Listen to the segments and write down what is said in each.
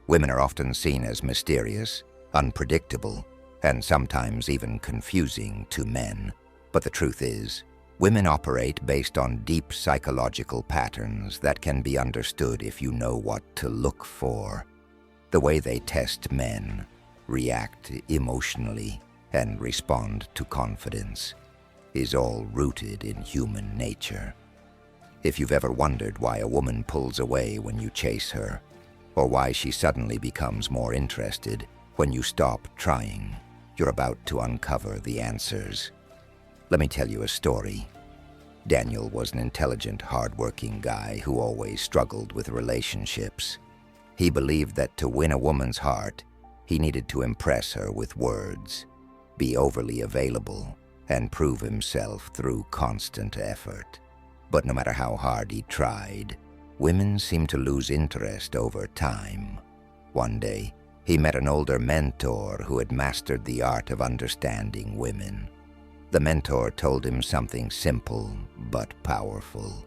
Women are often seen as mysterious, unpredictable, and sometimes even confusing to men. But the truth is, women operate based on deep psychological patterns that can be understood if you know what to look for. The way they test men, react emotionally, and respond to confidence is all rooted in human nature. If you've ever wondered why a woman pulls away when you chase her, or why she suddenly becomes more interested when you stop trying, you're about to uncover the answers. Let me tell you a story. Daniel was an intelligent, hard-working guy who always struggled with relationships. He believed that to win a woman's heart, he needed to impress her with words, be overly available, and prove himself through constant effort. But no matter how hard he tried, women seemed to lose interest over time. One day, he met an older mentor who had mastered the art of understanding women. The mentor told him something simple but powerful.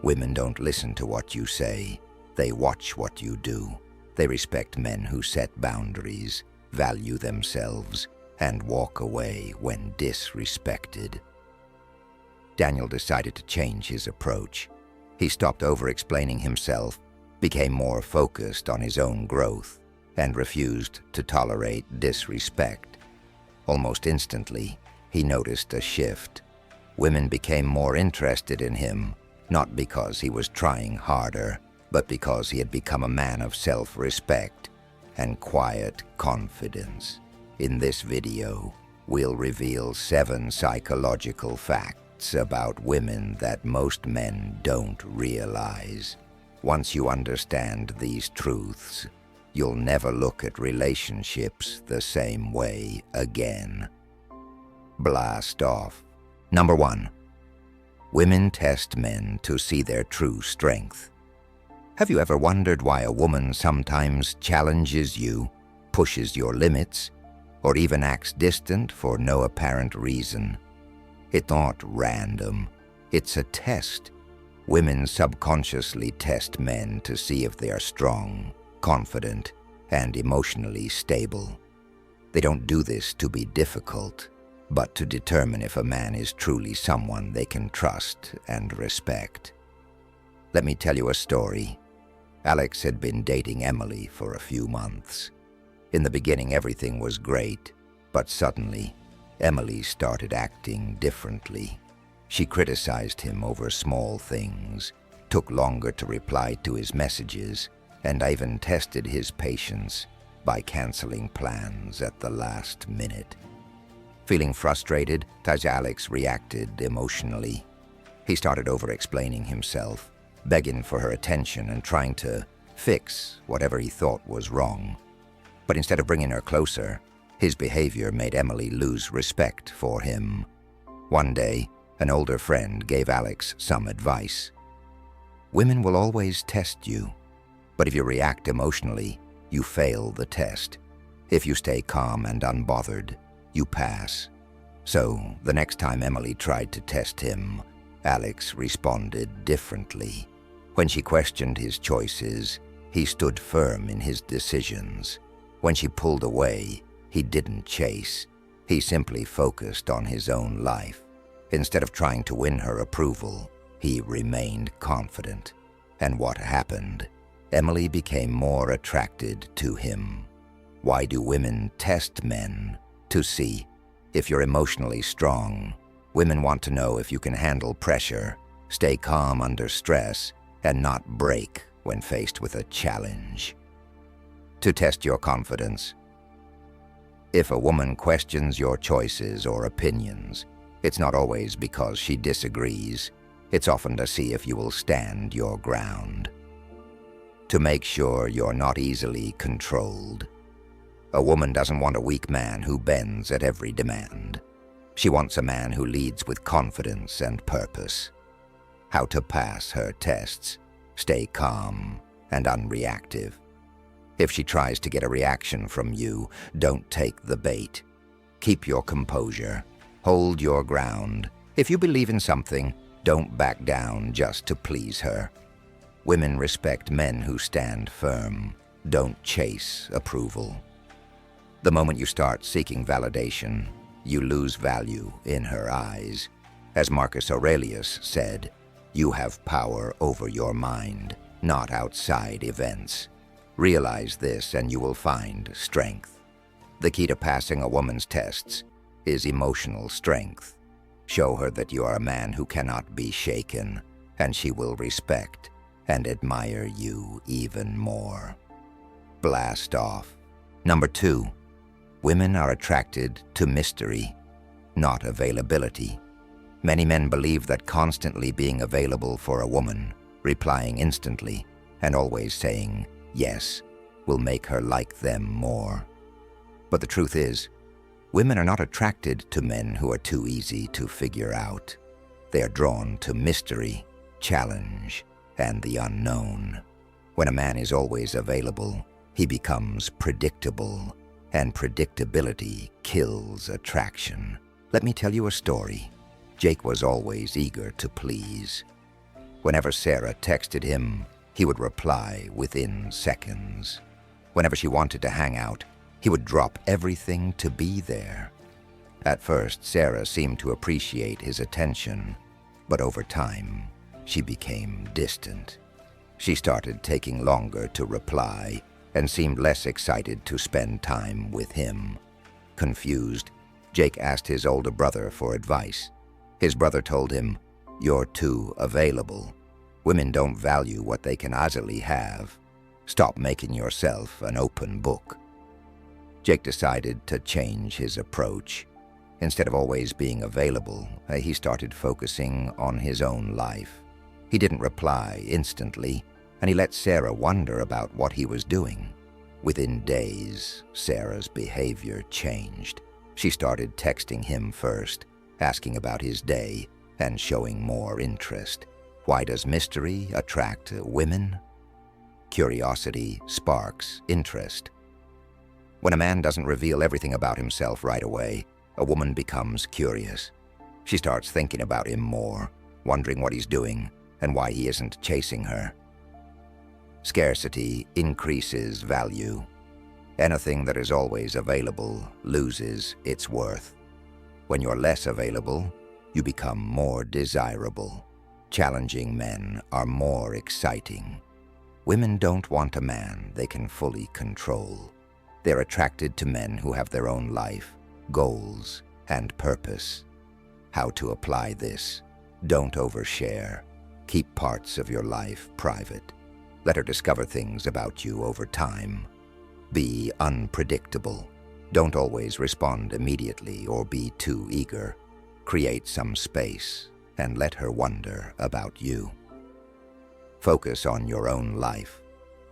Women don't listen to what you say, they watch what you do. They respect men who set boundaries, value themselves, and walk away when disrespected. Daniel decided to change his approach. He stopped over-explaining himself, became more focused on his own growth, and refused to tolerate disrespect. Almost instantly, he noticed a shift. Women became more interested in him, not because he was trying harder, but because he had become a man of self-respect and quiet confidence. In this video, we'll reveal 7 psychological facts about women that most men don't realize. Once you understand these truths, you'll never look at relationships the same way again. Blast off. Number 1. Women test men to see their true strength. Have you ever wondered why a woman sometimes challenges you, pushes your limits, or even acts distant for no apparent reason? It's not random. It's a test. Women subconsciously test men to see if they are strong, confident, and emotionally stable. They don't do this to be difficult, but to determine if a man is truly someone they can trust and respect. Let me tell you a story. Alex had been dating Emily for a few months. In the beginning, everything was great, but suddenly, Emily started acting differently. She criticized him over small things, took longer to reply to his messages, and even tested his patience by canceling plans at the last minute. Feeling frustrated, Alex reacted emotionally. He started over-explaining himself, begging for her attention and trying to fix whatever he thought was wrong. But instead of bringing her closer, his behavior made Emily lose respect for him. One day, an older friend gave Alex some advice. Women will always test you, but if you react emotionally, you fail the test. If you stay calm and unbothered, you pass. So, the next time Emily tried to test him, Alex responded differently. When she questioned his choices, he stood firm in his decisions. When she pulled away, he didn't chase. He simply focused on his own life. Instead of trying to win her approval, he remained confident. And what happened? Emily became more attracted to him. Why do women test men? To see if you're emotionally strong. Women want to know if you can handle pressure, stay calm under stress, and not break when faced with a challenge. To test your confidence. If a woman questions your choices or opinions, it's not always because she disagrees. It's often to see if you will stand your ground. To make sure you're not easily controlled. A woman doesn't want a weak man who bends at every demand. She wants a man who leads with confidence and purpose. How to pass her tests. Stay calm and unreactive. If she tries to get a reaction from you, don't take the bait. Keep your composure. Hold your ground. If you believe in something, don't back down just to please her. Women respect men who stand firm. Don't chase approval. The moment you start seeking validation, you lose value in her eyes. As Marcus Aurelius said, you have power over your mind, not outside events. Realize this and you will find strength. The key to passing a woman's tests is emotional strength. Show her that you are a man who cannot be shaken, and she will respect and admire you even more. Blast off. Number 2, women are attracted to mystery, not availability. Many men believe that constantly being available for a woman, replying instantly, and always saying yes, will make her like them more. But the truth is, women are not attracted to men who are too easy to figure out. They are drawn to mystery, challenge, and the unknown. When a man is always available, he becomes predictable, and predictability kills attraction. Let me tell you a story. Jake was always eager to please. Whenever Sarah texted him, he would reply within seconds. Whenever she wanted to hang out, he would drop everything to be there. At first, Sarah seemed to appreciate his attention, but over time, she became distant. She started taking longer to reply and seemed less excited to spend time with him. Confused, Jake asked his older brother for advice. His brother told him, "You're too available. Women don't value what they can easily have. Stop making yourself an open book." Jake decided to change his approach. Instead of always being available, he started focusing on his own life. He didn't reply instantly, and he let Sarah wonder about what he was doing. Within days, Sarah's behavior changed. She started texting him first, asking about his day, and showing more interest. Why does mystery attract women? Curiosity sparks interest. When a man doesn't reveal everything about himself right away, a woman becomes curious. She starts thinking about him more, wondering what he's doing and why he isn't chasing her. Scarcity increases value. Anything that is always available loses its worth. When you're less available, you become more desirable. Challenging men are more exciting. Women don't want a man they can fully control. They're attracted to men who have their own life, goals, and purpose. How to apply this? Don't overshare. Keep parts of your life private. Let her discover things about you over time. Be unpredictable. Don't always respond immediately or be too eager. Create some space and let her wonder about you. Focus on your own life.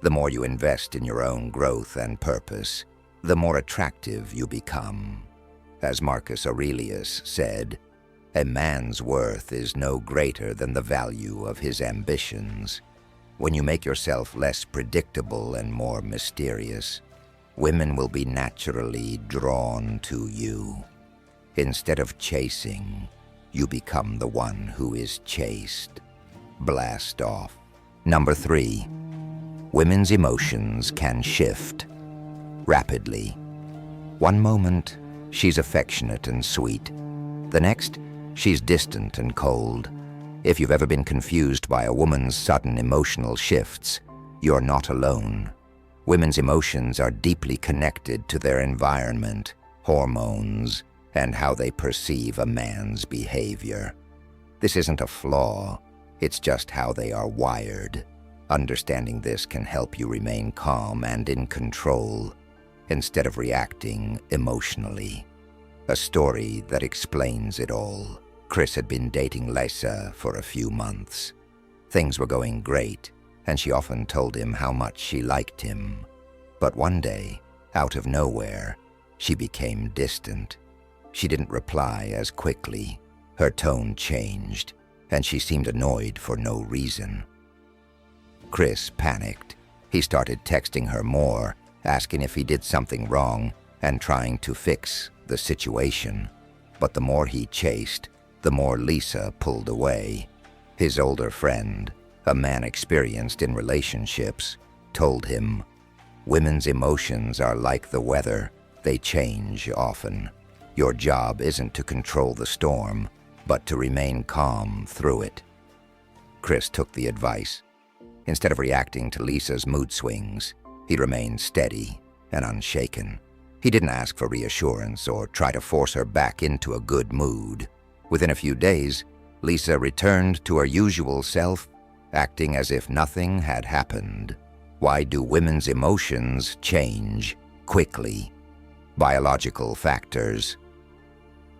The more you invest in your own growth and purpose, the more attractive you become. As Marcus Aurelius said, "A man's worth is no greater than the value of his ambitions." When you make yourself less predictable and more mysterious, women will be naturally drawn to you. Instead of chasing, you become the one who is chased. Blast off. Number 3, women's emotions can shift rapidly. One moment, she's affectionate and sweet. The next, she's distant and cold. If you've ever been confused by a woman's sudden emotional shifts, you're not alone. Women's emotions are deeply connected to their environment, hormones, and how they perceive a man's behavior. This isn't a flaw, it's just how they are wired. Understanding this can help you remain calm and in control, instead of reacting emotionally. A story that explains it all. Chris had been dating Lisa for a few months. Things were going great, and she often told him how much she liked him. But one day, out of nowhere, she became distant. She didn't reply as quickly. Her tone changed, and she seemed annoyed for no reason. Chris panicked. He started texting her more, asking if he did something wrong, and trying to fix the situation. But the more he chased, the more Lisa pulled away. His older friend, a man experienced in relationships, told him, Women's emotions are like the weather. They change often. Your job isn't to control the storm, but to remain calm through it. Chris took the advice. Instead of reacting to Lisa's mood swings, he remained steady and unshaken. He didn't ask for reassurance or try to force her back into a good mood. Within a few days, Lisa returned to her usual self, acting as if nothing had happened. Why do women's emotions change quickly? Biological factors.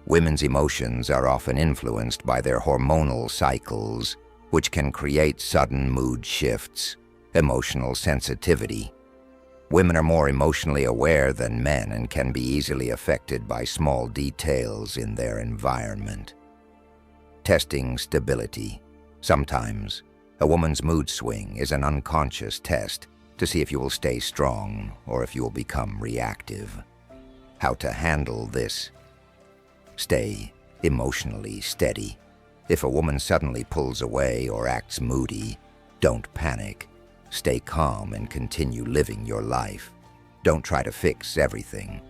Women's emotions are often influenced by their hormonal cycles, which can create sudden mood shifts. Emotional sensitivity. Women are more emotionally aware than men and can be easily affected by small details in their environment. Testing stability. Sometimes, a woman's mood swing is an unconscious test to see if you will stay strong or if you will become reactive. How to handle this? Stay emotionally steady. If a woman suddenly pulls away or acts moody, don't panic. Stay calm and continue living your life. Don't try to fix everything.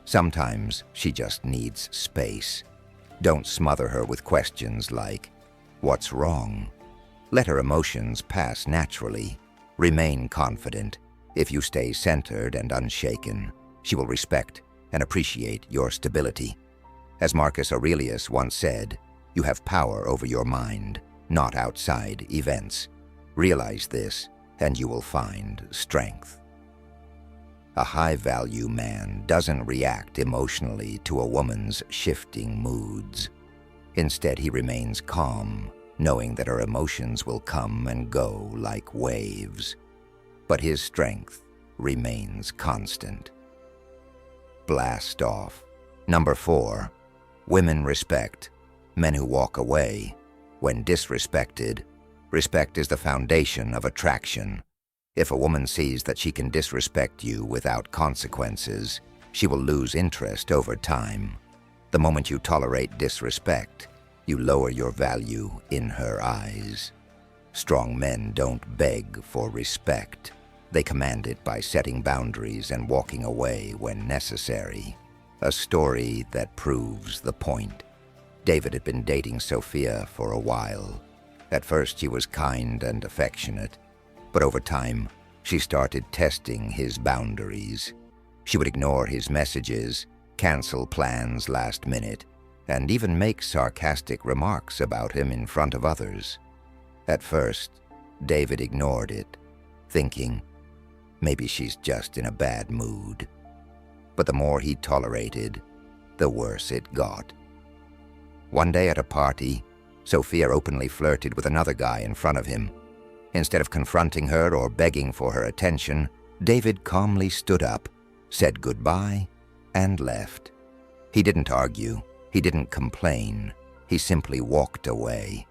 Sometimes she just needs space. Don't smother her with questions like, "What's wrong?" Let her emotions pass naturally. Remain confident. If you stay centered and unshaken, she will respect and appreciate your stability. As Marcus Aurelius once said, you have power over your mind, not outside events. Realize this, and you will find strength. A high-value man doesn't react emotionally to a woman's shifting moods. Instead, he remains calm, knowing that her emotions will come and go like waves. But his strength remains constant. Blast off. Number 4. Women respect men who walk away. When disrespected, respect is the foundation of attraction. If a woman sees that she can disrespect you without consequences, she will lose interest over time. The moment you tolerate disrespect, you lower your value in her eyes. Strong men don't beg for respect. They command it by setting boundaries and walking away when necessary. A story that proves the point. David had been dating Sophia for a while. At first, she was kind and affectionate, but over time, she started testing his boundaries. She would ignore his messages, cancel plans last minute, and even make sarcastic remarks about him in front of others. At first, David ignored it, thinking, maybe she's just in a bad mood. But the more he tolerated, the worse it got. One day at a party, Sophia openly flirted with another guy in front of him. Instead of confronting her or begging for her attention, David calmly stood up, said goodbye, and left. He didn't argue. He didn't complain. He simply walked away.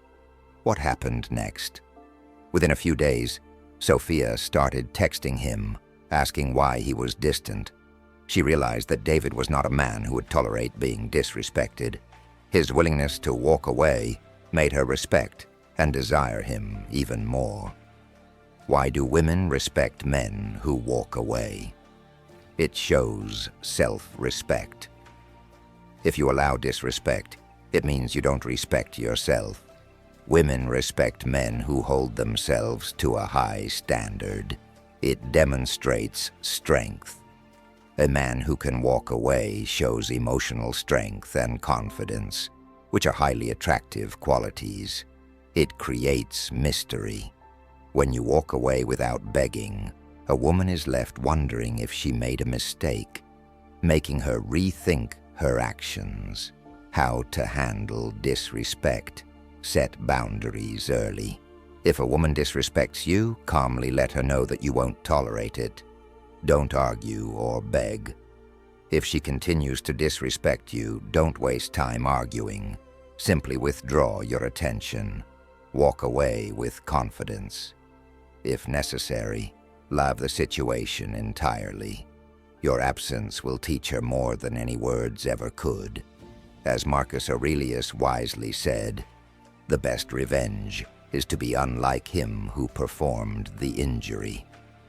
What happened next? Within a few days, Sophia started texting him, asking why he was distant. She realized that David was not a man who would tolerate being disrespected. His willingness to walk away made her respect and desire him even more. Why do women respect men who walk away? It shows self-respect. If you allow disrespect, it means you don't respect yourself. Women respect men who hold themselves to a high standard. It demonstrates strength. A man who can walk away shows emotional strength and confidence, which are highly attractive qualities. It creates mystery. When you walk away without begging, a woman is left wondering if she made a mistake, making her rethink her actions. How to handle disrespect. Set boundaries early. If a woman disrespects you, calmly let her know that you won't tolerate it. Don't argue or beg. If she continues to disrespect you, don't waste time arguing. Simply withdraw your attention. Walk away with confidence. If necessary, leave the situation entirely. Your absence will teach her more than any words ever could. As Marcus Aurelius wisely said, the best revenge is to be unlike him who performed the injury.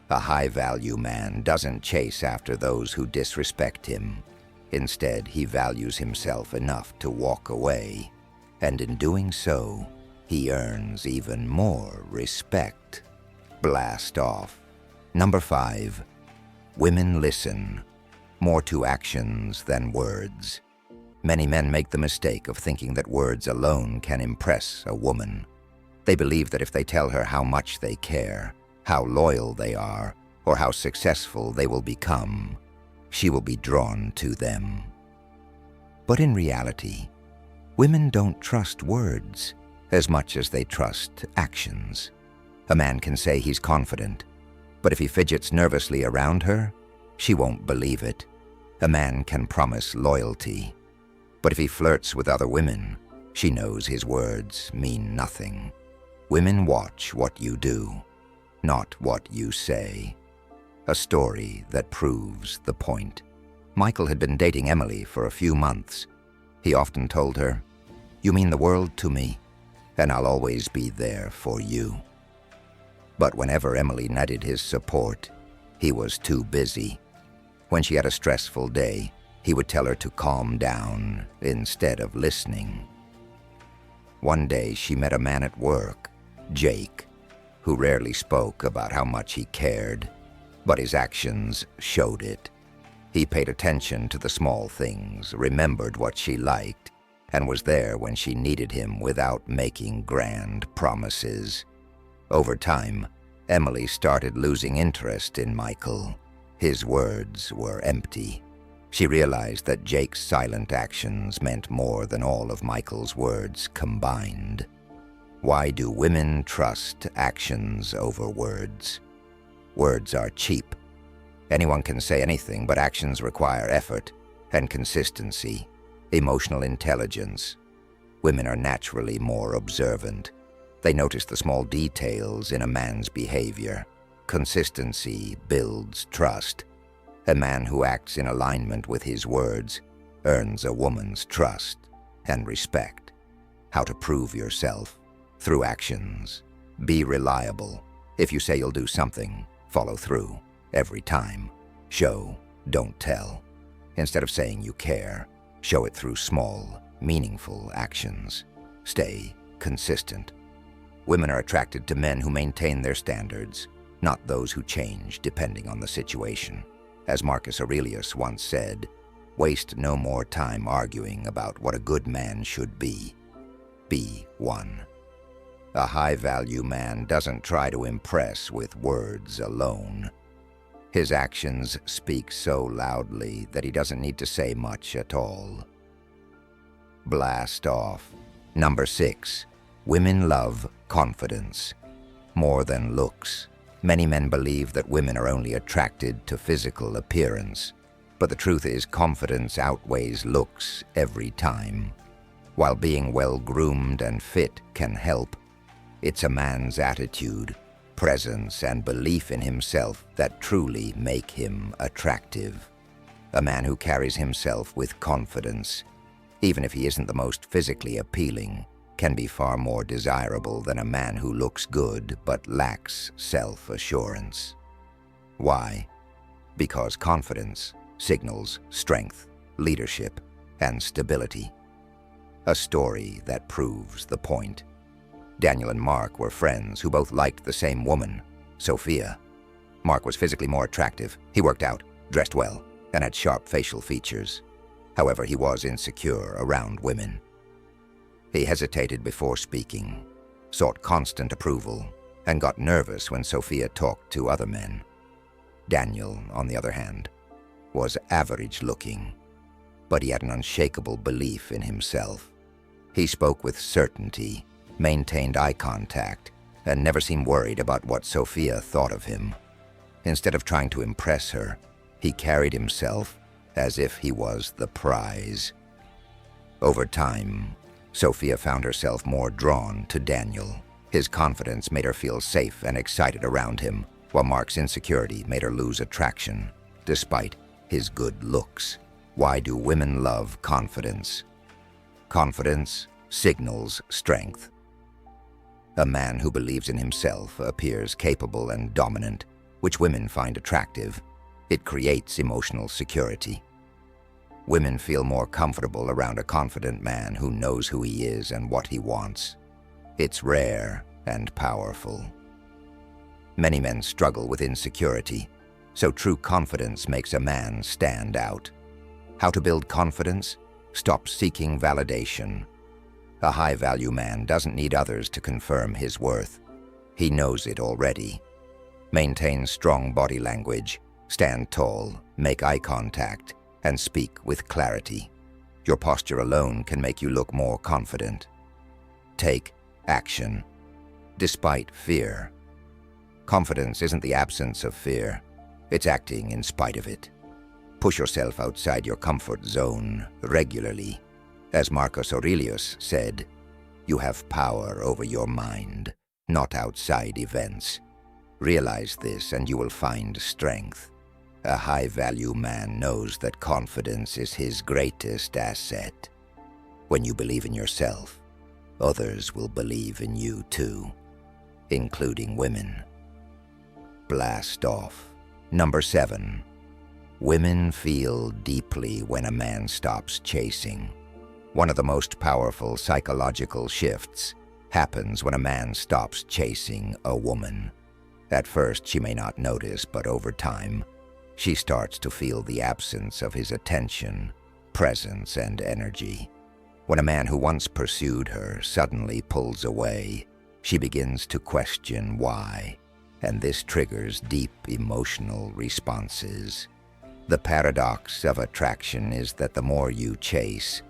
A high-value man doesn't chase after those who disrespect him. Instead, he values himself enough to walk away, and in doing so, he earns even more respect. Blast off. Number 5. Women listen more to actions than words. Many men make the mistake of thinking that words alone can impress a woman. They believe that if they tell her how much they care, how loyal they are, or how successful they will become, she will be drawn to them. But in reality, women don't trust words as much as they trust actions. A man can say he's confident, but if he fidgets nervously around her, she won't believe it. A man can promise loyalty, but if he flirts with other women, she knows his words mean nothing. Women watch what you do, not what you say. A story that proves the point. Michael had been dating Emily for a few months. He often told her, "You mean the world to me, and I'll always be there for you." But whenever Emily needed his support, he was too busy. When she had a stressful day, he would tell her to calm down instead of listening. One day she met a man at work, Jake, who rarely spoke about how much he cared, but his actions showed it. He paid attention to the small things, remembered what she liked, and was there when she needed him without making grand promises. Over time, Emily started losing interest in Michael. His words were empty. She realized that Jake's silent actions meant more than all of Michael's words combined. Why do women trust actions over words? Words are cheap. Anyone can say anything, but actions require effort and consistency, emotional intelligence. Women are naturally more observant. They notice the small details in a man's behavior. Consistency builds trust. A man who acts in alignment with his words earns a woman's trust and respect. How to prove yourself? Through actions. Be reliable. If you say you'll do something, follow through. Every time. Show, don't tell. Instead of saying you care, show it through small, meaningful actions. Stay consistent. Women are attracted to men who maintain their standards, not those who change depending on the situation. As Marcus Aurelius once said, waste no more time arguing about what a good man should be. Be one. A high-value man doesn't try to impress with words alone. His actions speak so loudly that he doesn't need to say much at all. Blast off. Number 6. Women love confidence more than looks. Many men believe that women are only attracted to physical appearance, but the truth is confidence outweighs looks every time. While being well-groomed and fit can help, it's a man's attitude, presence, and belief in himself that truly make him attractive. A man who carries himself with confidence, even if he isn't the most physically appealing, can be far more desirable than a man who looks good but lacks self-assurance. Why? Because confidence signals strength, leadership, and stability. A story that proves the point. Daniel and Mark were friends who both liked the same woman, Sophia. Mark was physically more attractive. He worked out, dressed well, and had sharp facial features. However, he was insecure around women. He hesitated before speaking, sought constant approval, and got nervous when Sophia talked to other men. Daniel, on the other hand, was average-looking, but he had an unshakable belief in himself. He spoke with certainty, maintained eye contact, and never seemed worried about what Sophia thought of him. Instead of trying to impress her, he carried himself as if he was the prize. Over time, Sophia found herself more drawn to Daniel. His confidence made her feel safe and excited around him, while Mark's insecurity made her lose attraction, despite his good looks. Why do women love confidence? Confidence signals strength. A man who believes in himself appears capable and dominant, which women find attractive. It creates emotional security. Women feel more comfortable around a confident man who knows who he is and what he wants. It's rare and powerful. Many men struggle with insecurity, so true confidence makes a man stand out. How to build confidence? Stop seeking validation. A high-value man doesn't need others to confirm his worth. He knows it already. Maintain strong body language, stand tall, make eye contact, and speak with clarity. Your posture alone can make you look more confident. Take action, despite fear. Confidence isn't the absence of fear. It's acting in spite of it. Push yourself outside your comfort zone regularly. As Marcus Aurelius said, you have power over your mind, not outside events. Realize this and you will find strength. A high-value man knows that confidence is his greatest asset. When you believe in yourself, others will believe in you too, including women. Blast off. Number 7. Women feel deeply when a man stops chasing. One of the most powerful psychological shifts happens when a man stops chasing a woman. At first, she may not notice, but over time, she starts to feel the absence of his attention, presence, and energy. When a man who once pursued her suddenly pulls away, she begins to question why, and this triggers deep emotional responses. The paradox of attraction is that the more you chase,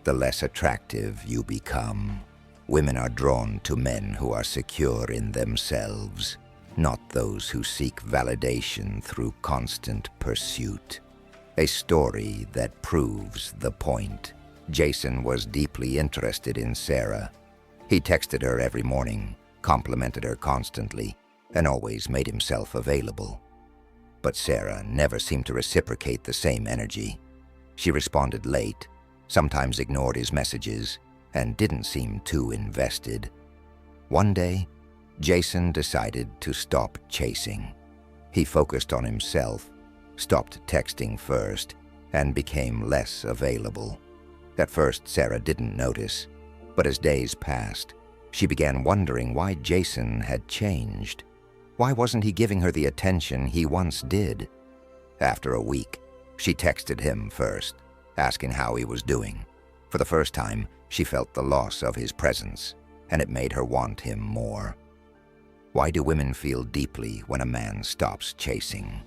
the less attractive you become. Women are drawn to men who are secure in themselves, not those who seek validation through constant pursuit. A story that proves the point. Jason was deeply interested in Sarah. He texted her every morning, complimented her constantly, and always made himself available. But Sarah never seemed to reciprocate the same energy. She responded late, sometimes ignored his messages, and didn't seem too invested. One day, Jason decided to stop chasing. He focused on himself, stopped texting first, and became less available. At first, Sarah didn't notice, but as days passed, she began wondering why Jason had changed. Why wasn't he giving her the attention he once did? After a week, she texted him first, asking how he was doing. For the first time, she felt the loss of his presence, and it made her want him more. Why do women feel deeply when a man stops chasing?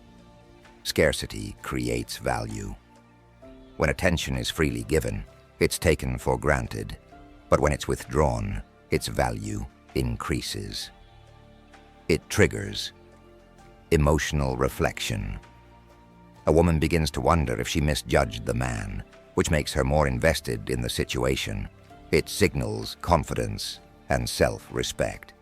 Scarcity creates value. When attention is freely given, it's taken for granted, but when it's withdrawn, its value increases. It triggers emotional reflection. A woman begins to wonder if she misjudged the man, which makes her more invested in the situation. It signals confidence and self-respect.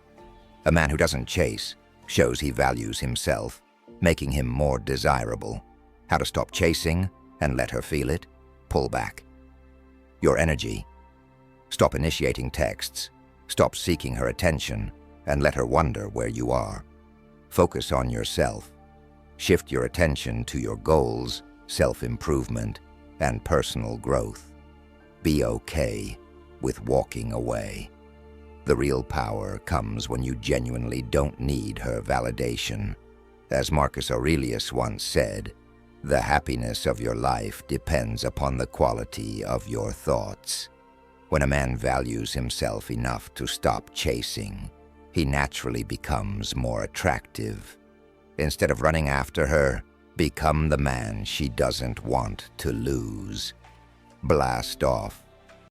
A man who doesn't chase shows he values himself, making him more desirable. How to stop chasing and let her feel it? Pull back. Your energy. Stop initiating texts. Stop seeking her attention and let her wonder where you are. Focus on yourself. Shift your attention to your goals, self-improvement, and personal growth. Be okay with walking away. The real power comes when you genuinely don't need her validation. As Marcus Aurelius once said, the happiness of your life depends upon the quality of your thoughts. When a man values himself enough to stop chasing, he naturally becomes more attractive. Instead of running after her, become the man she doesn't want to lose. Blast off.